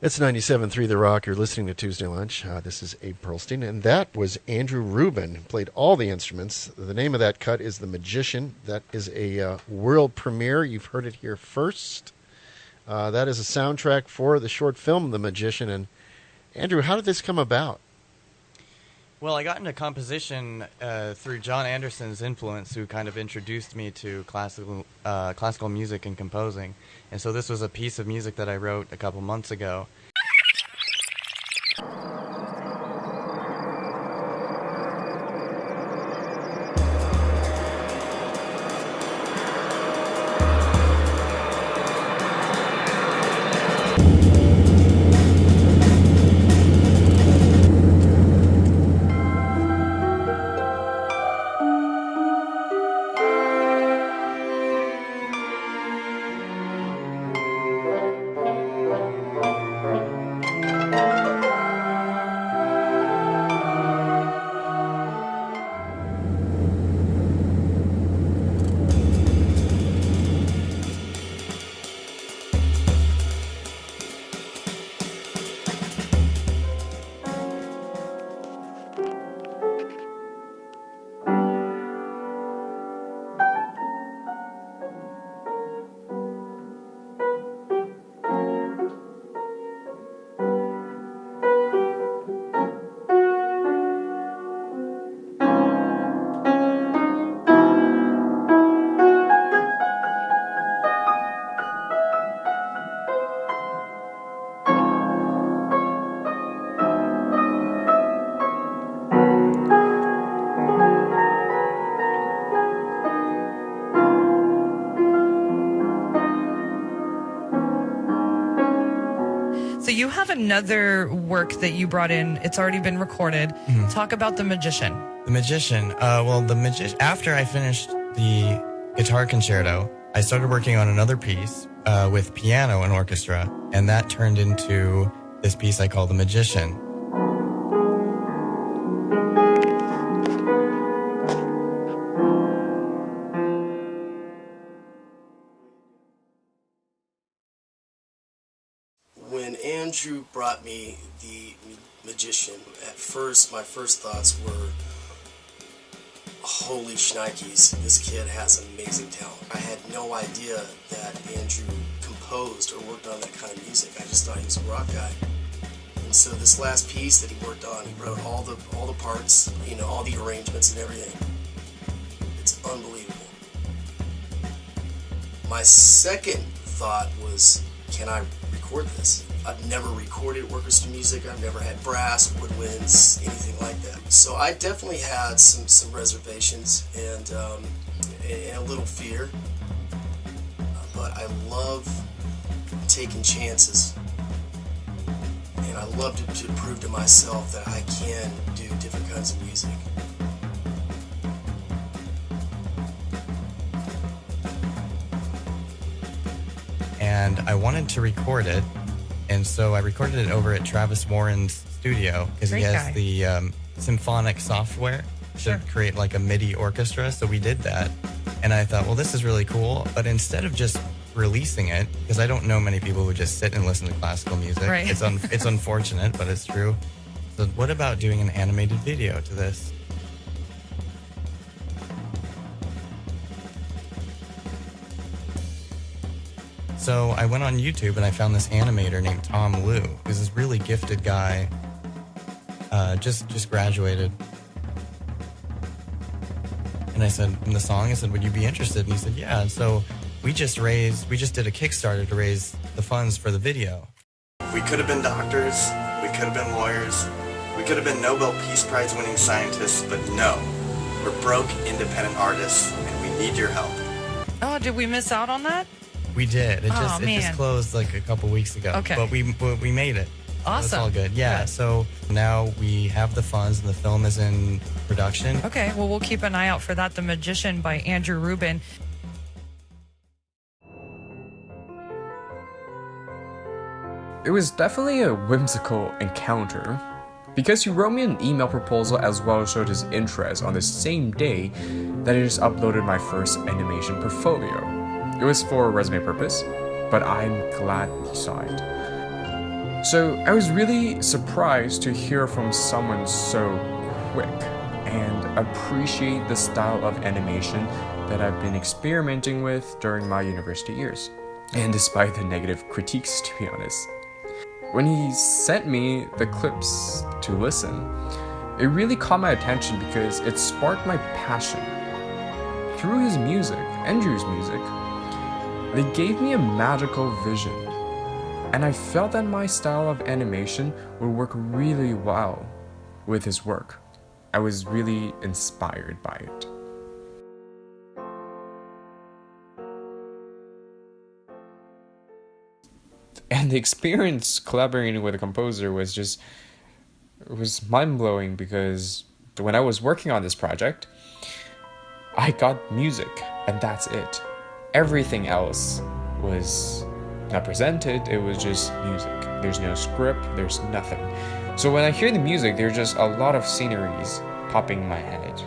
It's 97.3 The Rock. You're listening to Tuesday Lunch. This is Abe Perlstein, and that was Andrew Rubin, who played all the instruments. The name of that cut is The Magician. That is a world premiere. You've heard it here first. That is a soundtrack for the short film The Magician. And Andrew, how did this come about? Well, I got into composition through John Anderson's influence, who kind of introduced me to classical music and composing. And so this was a piece of music that I wrote a couple months ago. You have another work that you brought in. It's already been recorded. Mm-hmm. Talk about The Magician. The Magician. After I finished the guitar concerto, I started working on another piece with piano and orchestra, and that turned into this piece I call The Magician. When Andrew brought me The Magician, at first, my first thoughts were, holy shnikes, this kid has amazing talent. I had no idea that Andrew composed or worked on that kind of music. I just thought he was a rock guy. And so this last piece that he worked on, he wrote all the parts, all the arrangements and everything. It's unbelievable. My second thought was, can I record this? I've never recorded orchestra music. I've never had brass, woodwinds, anything like that. So I definitely had some reservations and a little fear. But I love taking chances. And I love to prove to myself that I can do different kinds of music. And I wanted to record it, and so I recorded it over at Travis Warren's studio, because he has the symphonic software to create like a MIDI orchestra, so we did that. And I thought, well, this is really cool, but instead of just releasing it, because I don't know many people who just sit and listen to classical music. Right. It's unfortunate, but it's true. So what about doing an animated video to this? So I went on YouTube and I found this animator named Thom Lu, who's this really gifted guy, just graduated. And I said, in the song, I said, would you be interested? And he said, yeah. And so we just did a Kickstarter to raise the funds for the video. We could have been doctors, we could have been lawyers, we could have been Nobel Peace Prize winning scientists, but no, we're broke independent artists and we need your help. Oh, did we miss out on that? We did. It just closed like a couple weeks ago. Okay. But we made it. Awesome. So it's all good. Yeah. Good. So now we have the funds and the film is in production. Okay. Well, we'll keep an eye out for that. The Magician by Andrew Rubin. It was definitely a whimsical encounter, because he wrote me an email proposal as well as showed his interest on the same day that I just uploaded my first animation portfolio. It was for resume purpose, but I'm glad he saw it. So I was really surprised to hear from someone so quick and appreciate the style of animation that I've been experimenting with during my university years. And despite the negative critiques, to be honest. When he sent me the clips to listen, it really caught my attention because it sparked my passion. Through his music, Andrew's music, they gave me a magical vision. And I felt that my style of animation would work really well with his work. I was really inspired by it. And the experience collaborating with a composer was mind-blowing because when I was working on this project, I got music and that's it. Everything else was not presented, it was just music. There's no script, there's nothing. So when I hear the music, there's just a lot of sceneries popping in my head.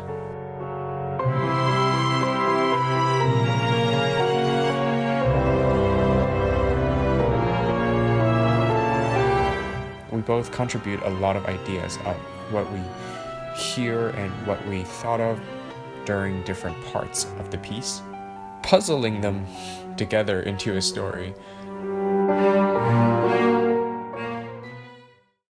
We both contribute a lot of ideas of what we hear and what we thought of during different parts of the piece, puzzling them together into a story.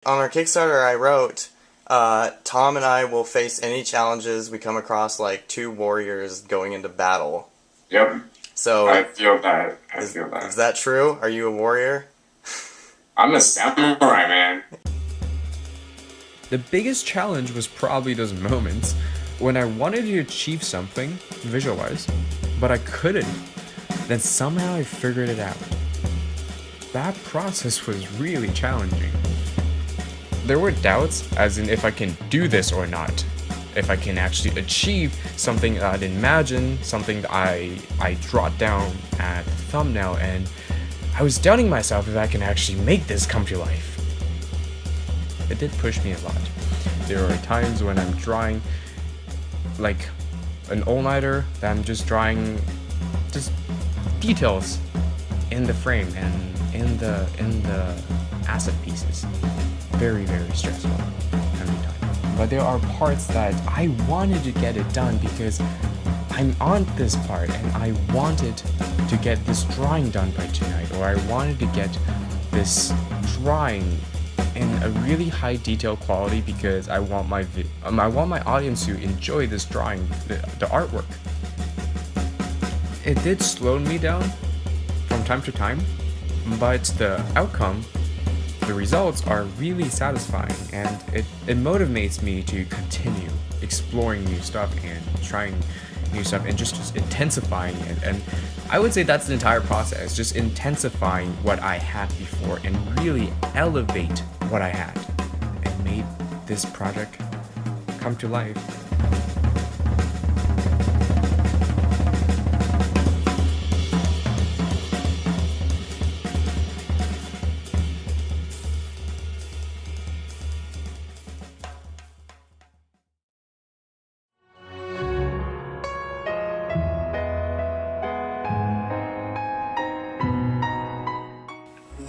On our Kickstarter I wrote, Thom and I will face any challenges we come across like two warriors going into battle. Yep. So I feel that. Is that true? Are you a warrior? I'm a samurai, man. The biggest challenge was probably those moments when I wanted to achieve something, visualize, but I couldn't. Then somehow I figured it out. That process was really challenging. There were doubts, as in if I can do this or not. If I can actually achieve something that I'd imagine, something that I jot down at the thumbnail, and I was doubting myself if I can actually make this come to life. It did push me a lot. There are times when I'm drawing like an all-nighter that I'm just drawing just details in the frame and in the asset pieces. Very, very stressful every time. But there are parts that I wanted to get it done because I'm on this part and I wanted to get this drawing done by tonight, or I wanted to get this drawing in a really high detail quality because I want my audience to enjoy this drawing, the artwork. It did slow me down from time to time, but the outcome, the results are really satisfying, and it motivates me to continue exploring new stuff and trying new stuff and just intensifying it. And I would say that's the entire process, just intensifying what I had before and really elevate what I had and made this project come to life.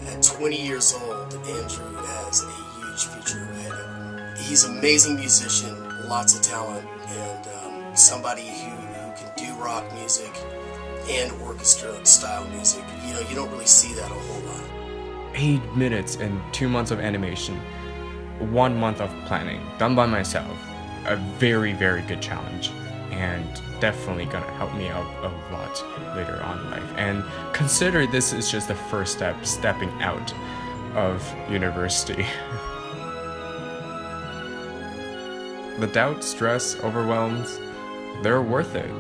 At 20 years old, Andrew has a huge future ahead of him. He's an amazing musician, lots of talent, and somebody who can do rock music and orchestra style music. You know, you don't really see that a whole lot. 8 minutes and 2 months of animation, 1 month of planning, done by myself. A very, very good challenge, and definitely gonna help me out a lot later on in life. And consider this is just the first step, stepping out of university. The doubt, stress, overwhelms, they're worth it.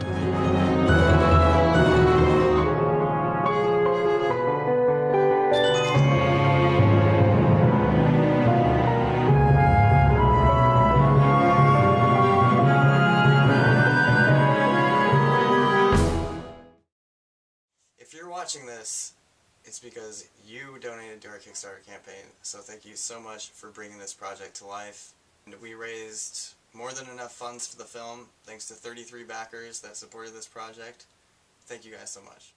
If you're watching this, it's because you donated to our Kickstarter campaign, so thank you so much for bringing this project to life. And we raised more than enough funds for the film, thanks to 33 backers that supported this project. Thank you guys so much.